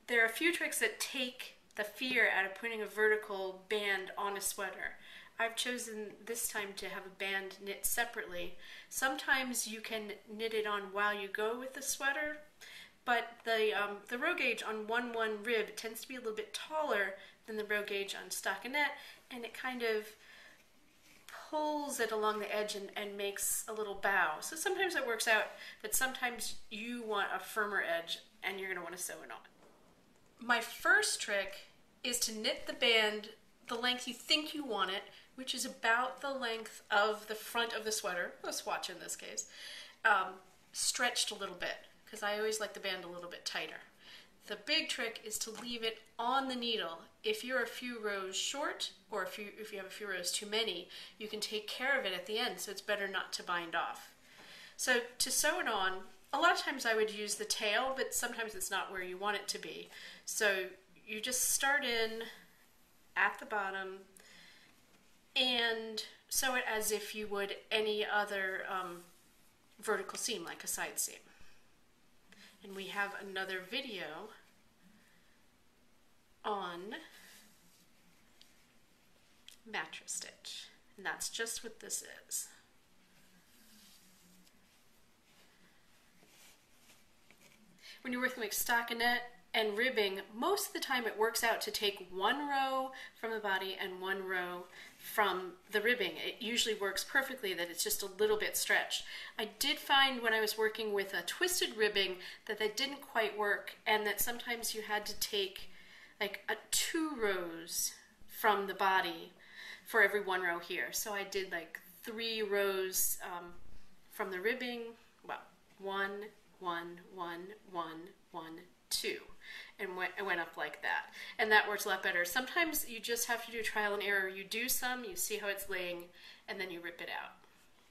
there are a few tricks that take the fear out of putting a vertical band on a sweater. I've chosen this time to have a band knit separately. Sometimes you can knit it on while you go with the sweater, but the row gauge on 1/1 rib tends to be a little bit taller than the row gauge on stockinette, and it kind of pulls it along the edge and makes a little bow. So sometimes it works out, but sometimes you want a firmer edge and you're going to want to sew it on. My first trick is to knit the band the length you think you want it, which is about the length of the front of the sweater, a swatch in this case, stretched a little bit, because I always like the band a little bit tighter. The big trick is to leave it on the needle. If you're a few rows short, or if you have a few rows too many, you can take care of it at the end, so it's better not to bind off. So to sew it on, a lot of times I would use the tail, but sometimes it's not where you want it to be. So you just start in at the bottom and sew it as if you would any other vertical seam, like a side seam. And we have another video on mattress stitch, and that's just what this is. When you're working with stockinette and ribbing, most of the time it works out to take one row from the body and one row from the ribbing. It usually works perfectly, that it's just a little bit stretched. I did find when I was working with a twisted ribbing that didn't quite work, and that sometimes you had to take like 2 rows from the body for every 1 row here. So I did like 3 rows from the ribbing, well, 1, 1, 1, 1, 1, 2, and it went up like that, and that works a lot better. Sometimes you just have to do trial and error. You do some, you see how it's laying, and then you rip it out.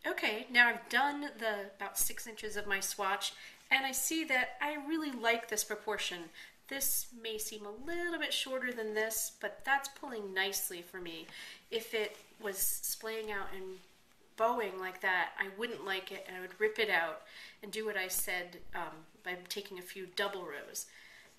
Okay, now I've done about 6 inches of my swatch, and I see that I really like this proportion. This may seem a little bit shorter than this, but that's pulling nicely for me. If it was splaying out and bowing like that, I wouldn't like it, and I would rip it out and do what I said by taking a few double rows.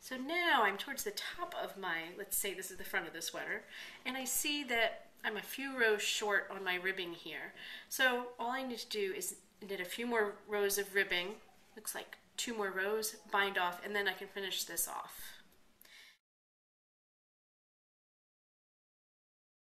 So now I'm towards the top of my, let's say this is the front of the sweater, and I see that I'm a few rows short on my ribbing here. So all I need to do is knit a few more rows of ribbing, looks like 2 more rows, bind off, and then I can finish this off.